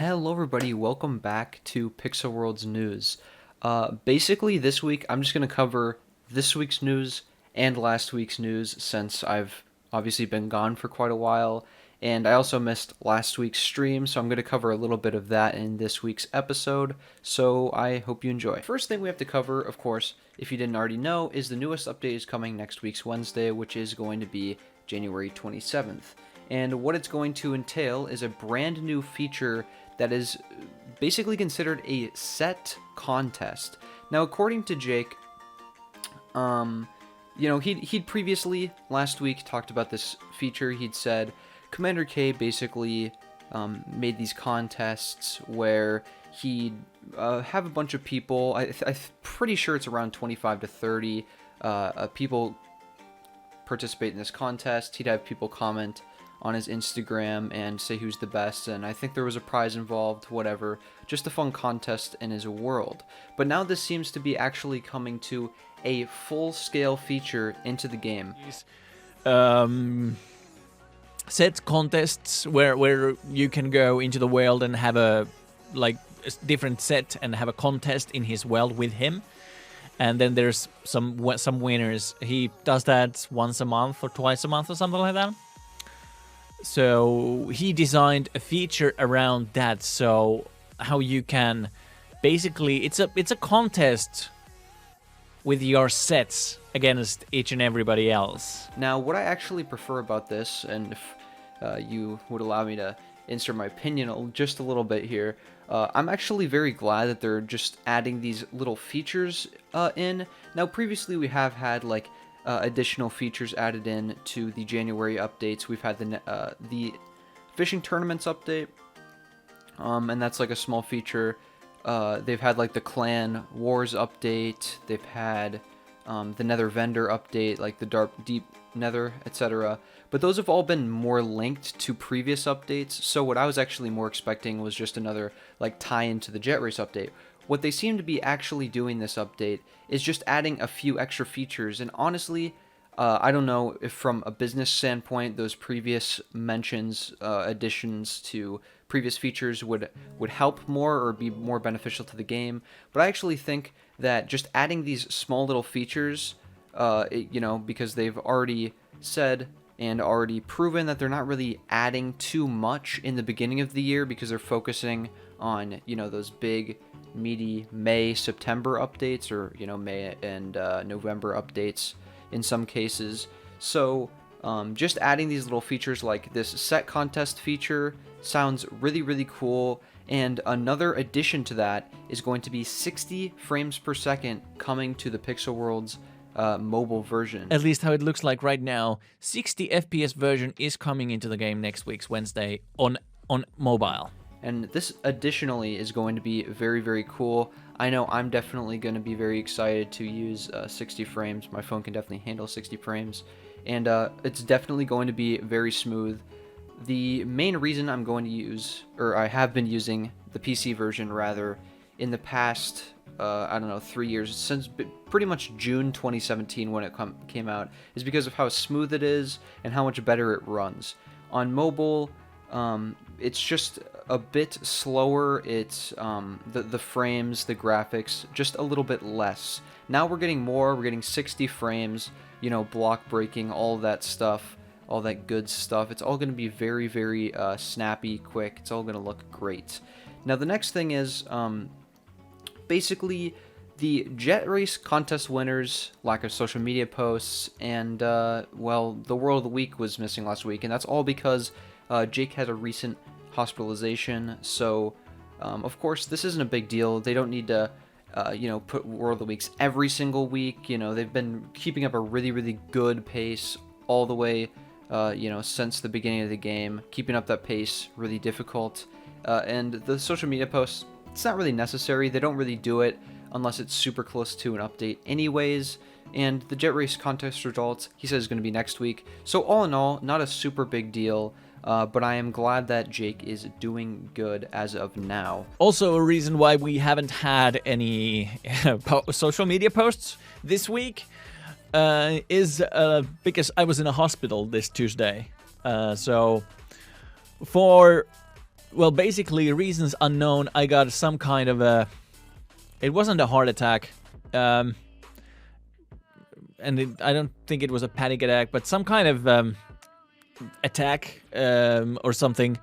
Hello everybody, welcome back to Pixel World's news. Basically this week I'm just going to cover this week's news and last week's news since I've obviously been gone for quite a while, and I also missed last week's stream, so I'm going to cover a little bit of that in this week's episode, so I hope you enjoy. First thing we have to cover, of course, if you didn't already know, is the newest update is coming next week's Wednesday, which is going to be January 27th. And what it's going to entail is a brand new feature that is basically considered a set contest. Now, according to Jake, he'd previously last week talked about this feature. He'd said Commander K basically made these contests where he'd have a bunch of people. I'm pretty sure it's around 25 to 30 people participate in this contest. He'd have people comment on his Instagram and say who's the best, and I think there was a prize involved, whatever, just a fun contest in his world. But now this seems to be actually coming to a full-scale feature into the game. Set contests where you can go into the world and have a different set and have a contest in his world with him. And then there's some winners. He does that once a month or twice a month or something like that. So he designed a feature around that, so how you can basically it's a contest with your sets against each and everybody else. Now, what I actually prefer about this, and if you would allow me to insert my opinion just a little bit here, I'm actually very glad that they're just adding these little features in. Now, previously we have had additional features added in to the January updates. We've had the fishing tournaments update, and that's like a small feature. They've had the clan wars update. They've had the nether vendor update, like the dark deep nether, etc. But those have all been more linked to previous updates. So what I was actually more expecting was just another tie into the jet race update. What they seem to be actually doing this update is just adding a few extra features, and honestly, I don't know if from a business standpoint those previous mentions, additions to previous features would help more or be more beneficial to the game, but I actually think that just adding these small little features, because they've already said and already proven that they're not really adding too much in the beginning of the year because they're focusing on, those big meaty May-September updates, or May and November updates in some cases. So just adding these little features like this set contest feature sounds really, really cool. And another addition to that is going to be 60 frames per second coming to the Pixel World's mobile version. At least how it looks like right now. 60 FPS version is coming into the game next week's Wednesday on mobile. And this additionally is going to be very, very cool. I know I'm definitely going to be very excited to use 60 frames. My phone can definitely handle 60 frames. And it's definitely going to be very smooth. The main reason I'm going to use, or I have been using the PC version rather, in the past, 3 years, since pretty much June 2017 when it came out, is because of how smooth it is and how much better it runs. On mobile, it's just a bit slower. It's the frames, the graphics, just a little bit less. Now we're getting more. We're getting 60 frames, block breaking, all that stuff, all that good stuff. It's all going to be very, very snappy, quick. It's all going to look great. Now the next thing is basically the jet race contest winners, lack of social media posts, and the World of the Week was missing last week, and that's all because Jake had a recent hospitalization. So of course this isn't a big deal. They don't need to put World of the Weeks every single week. They've been keeping up a really, really good pace all the way since the beginning of the game. Keeping up that pace really difficult, and the social media posts, it's not really necessary. They don't really do it unless it's super close to an update anyways. And the jet race contest results, he says, is going to be next week. So all in all, not a super big deal. But I am glad that Jake is doing good as of now. Also, a reason why we haven't had any social media posts this week is because I was in a hospital this Tuesday. So for well, basically, reasons unknown, I got some kind of a... It wasn't a heart attack. And I don't think it was a panic attack, but some kind of attack or something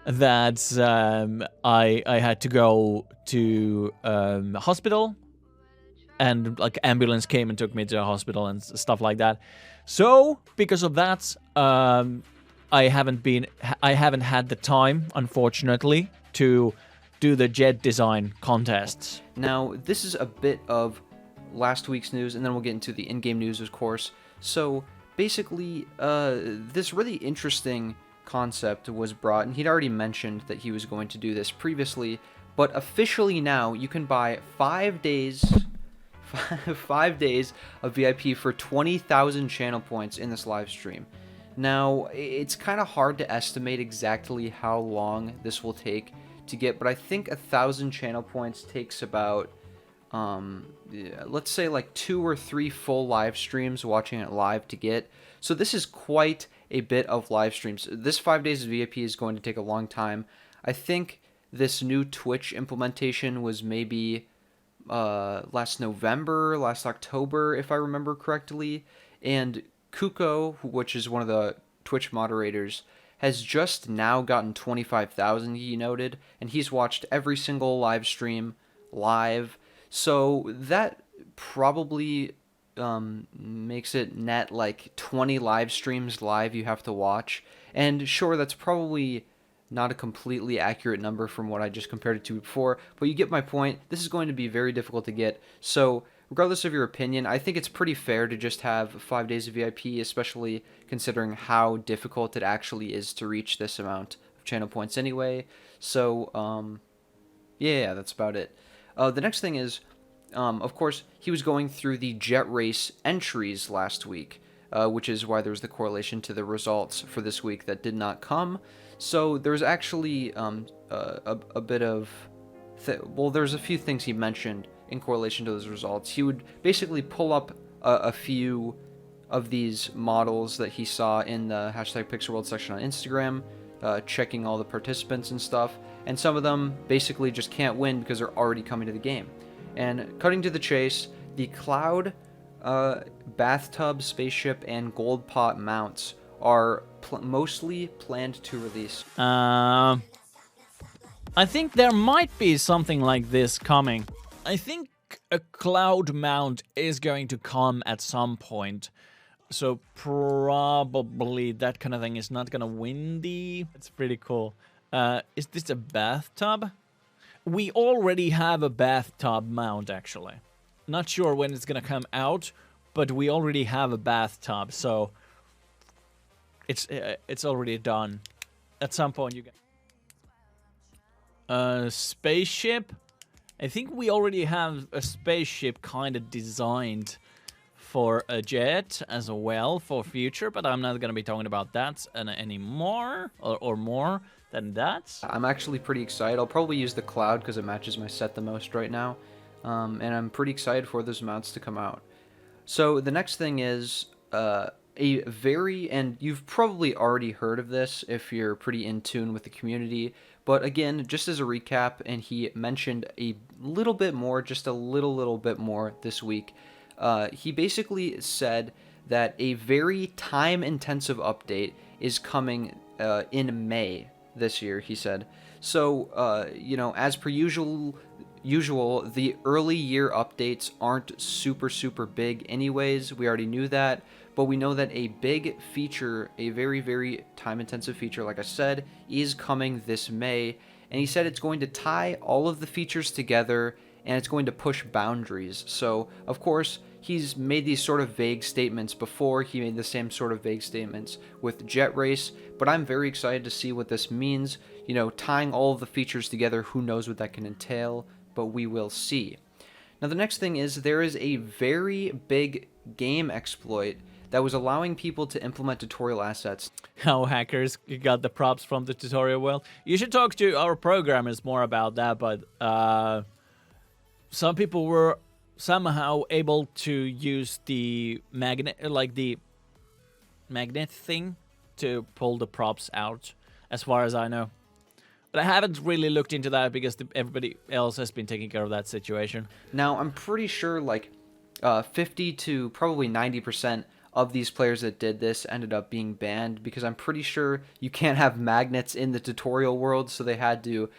that I had to go to hospital, and like ambulance came and took me to the hospital and stuff like that. So because of that, I haven't had the time, unfortunately, to do the jet design contests. Now, this is a bit of last week's news, and then we'll get into the in-game news, of course. So basically, this really interesting concept was brought, and he'd already mentioned that he was going to do this previously, but officially now you can buy 5 days 5 days of VIP for 20,000 channel points in this live stream. Now, it's kind of hard to estimate exactly how long this will take to get, but I think 1,000 channel points takes about let's say like 2 or 3 full live streams watching it live to get. So this is quite a bit of live streams. This 5 days of VIP is going to take a long time. I think this new Twitch implementation was maybe last November, last October, if I remember correctly. And Kuko, which is one of the Twitch moderators, has just now gotten 25,000, he noted, and he's watched every single live stream live. So that probably makes it net like 20 live streams live you have to watch. And sure, that's probably not a completely accurate number from what I just compared it to before, but you get my point. This is going to be very difficult to get. So regardless of your opinion, I think it's pretty fair to just have 5 days of VIP, especially considering how difficult it actually is to reach this amount of channel points anyway. So, yeah, that's about it. The next thing is, of course, he was going through the Jet Race entries last week, which is why there was the correlation to the results for this week that did not come. So there's actually a bit of... there's a few things he mentioned in correlation to those results. He would basically pull up a few of these models that he saw in the hashtag Pixelworld section on Instagram, checking all the participants and stuff, and some of them basically just can't win because they're already coming to the game. And cutting to the chase, the Cloud, Bathtub, Spaceship, and Gold Pot mounts are mostly planned to release. I think there might be something like this coming. I think a Cloud mount is going to come at some point. So probably that kind of thing is not gonna win the... It's pretty cool. Is this a bathtub? We already have a bathtub mount, actually. Not sure when it's gonna come out, but we already have a bathtub, so it's already done. At some point you get spaceship. I think we already have a spaceship kind of designed for a jet as well for future, but I'm not gonna be talking about that anymore or more than that. I'm actually pretty excited. I'll probably use the Cloud because it matches my set the most right now, and I'm pretty excited for those mounts to come out. So the next thing is and you've probably already heard of this if you're pretty in tune with the community, but again, just as a recap, and he mentioned a little bit more, just a little bit more this week. He basically said that a very time-intensive update is coming in May this year, he said. So, as per usual, the early year updates aren't super big anyways. We already knew that. But we know that a big feature, a very time-intensive feature, like I said, is coming this May. And he said it's going to tie all of the features together, and it's going to push boundaries. So, of course, he's made these sort of vague statements before. He made the same sort of vague statements with Jet Race, but I'm very excited to see what this means. Tying all of the features together, who knows what that can entail, but we will see. Now, the next thing is there is a very big game exploit that was allowing people to implement tutorial assets. How hackers got the props from the tutorial world. You should talk to our programmers more about that, but some people were somehow able to use the magnet thing to pull the props out, as far as I know. But I haven't really looked into that because everybody else has been taking care of that situation. Now, I'm pretty sure like 50 to probably 90% of these players that did this ended up being banned, because I'm pretty sure you can't have magnets in the tutorial world, so they had to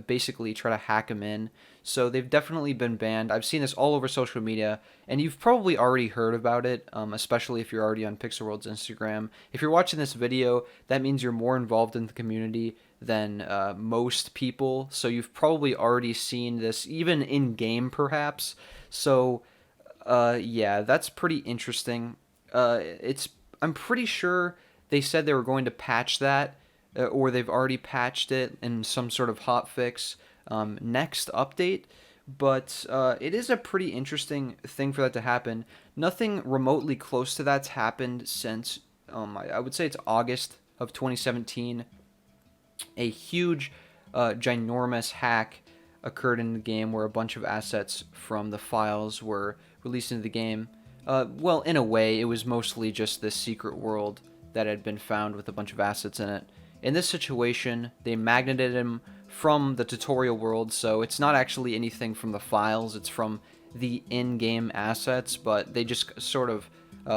basically try to hack them in. So they've definitely been banned. I've seen this all over social media, and you've probably already heard about it, especially if you're already on Pixelworld's Instagram. If you're watching this video, that means you're more involved in the community than most people, so you've probably already seen this, even in-game perhaps. So yeah, that's pretty interesting. I'm pretty sure they said they were going to patch that, or they've already patched it in some sort of hotfix next update. But it is a pretty interesting thing for that to happen. Nothing remotely close to that's happened since I would say it's August of 2017. A huge, ginormous hack occurred in the game where a bunch of assets from the files were released into the game. Well, in a way, it was mostly just this secret world that had been found with a bunch of assets in it. In this situation, they magneted him from the tutorial world, so it's not actually anything from the files, it's from the in-game assets, but they just sort of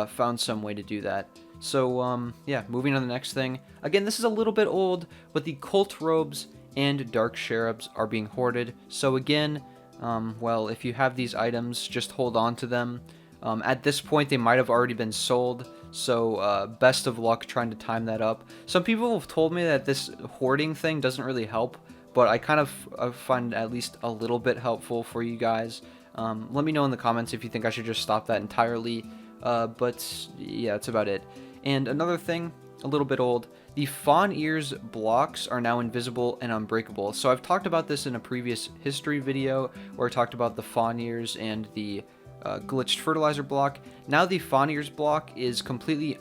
found some way to do that. So, yeah, moving on to the next thing. Again, this is a little bit old, but the cult robes and dark cherubs are being hoarded. So again, well, if you have these items, just hold on to them. At this point, they might have already been sold, so best of luck trying to time that up. Some people have told me that this hoarding thing doesn't really help, but I kind of find at least a little bit helpful for you guys. Let me know in the comments if you think I should just stop that entirely, but yeah, that's about it. And another thing, a little bit old, the Fawn Ears blocks are now invisible and unbreakable. So I've talked about this in a previous history video where I talked about the Fawn Ears and the glitched fertilizer block. Now the Fawn Ears block is completely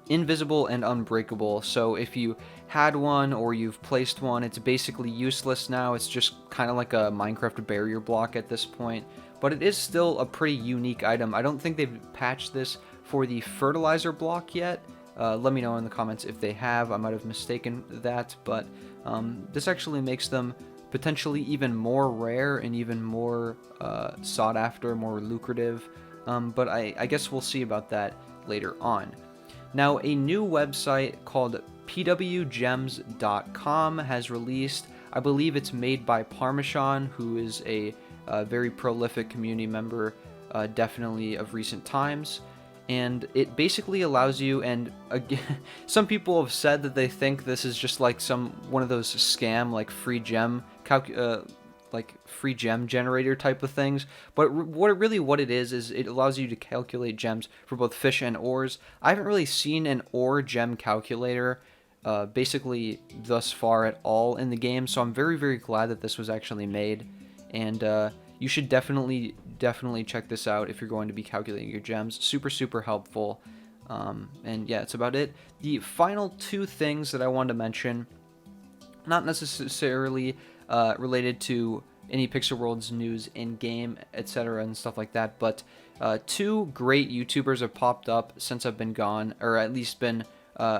invisible and unbreakable. So if you had one or you've placed one, it's basically useless now. It's just kind of like a Minecraft barrier block at this point. But it is still a pretty unique item. I don't think they've patched this for the fertilizer block yet. Let me know in the comments if they have. I might have mistaken that, but this actually makes them potentially even more rare and even more sought after, more lucrative. But I guess we'll see about that later on. Now, a new website called pwgems.com has released. I believe it's made by Parmesan, who is a very prolific community member, definitely of recent times. And it basically allows you, and again, some people have said that they think this is just like one of those scam, like free gem generator type of things. But what it is it allows you to calculate gems for both fish and ores. I haven't really seen an ore gem calculator basically thus far at all in the game, so I'm very, very glad that this was actually made. And you should definitely check this out if you're going to be calculating your gems. Super, super helpful. And yeah, that's about it. The final two things that I wanted to mention, not necessarily related to any Pixelworld's news in-game, etc. and stuff like that, but two great YouTubers have popped up since I've been gone, or at least been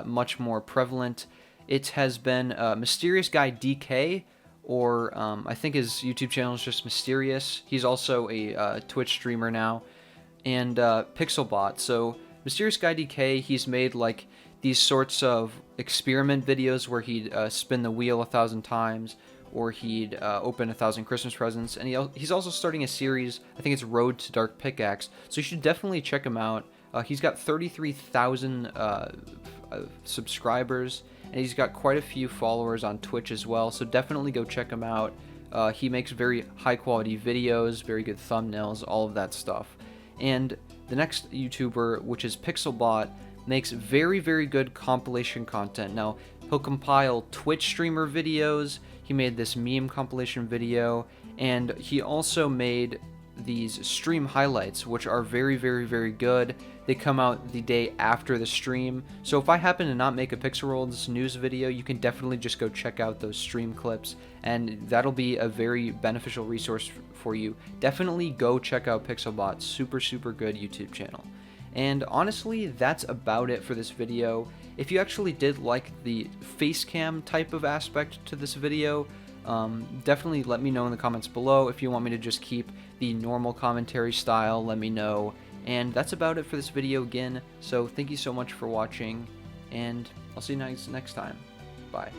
much more prevalent. It has been Mysterious Guy DK, or I think his YouTube channel is just Mysterious. He's also a Twitch streamer now, and Pixelbot. So Mysterious Guy DK, he's made like these sorts of experiment videos where he'd spin the wheel 1,000 times, or he'd open 1,000 Christmas presents, and he's also starting a series. I think it's Road to Dark Pickaxe. So you should definitely check him out. He's got 33,000 subscribers, and he's got quite a few followers on Twitch as well, so definitely go check him out. He makes very high quality videos, very good thumbnails, all of that stuff. And the next YouTuber, which is Pixelbot, makes very, very good compilation content. Now, he'll compile Twitch streamer videos, he made this meme compilation video, and he also made these stream highlights, which are very, very, very good. They come out the day after the stream, so if I happen to not make a Pixelworld's news video, you can definitely just go check out those stream clips, and that'll be a very beneficial resource for you. Definitely go check out Pixelbot. Super, super good YouTube channel. And honestly, that's about it for this video. If you actually did like the face cam type of aspect to this video, definitely let me know in the comments below. If you want me to just keep the normal commentary style, let me know. And that's about it for this video again, so thank you so much for watching, and I'll see you guys next time. Bye.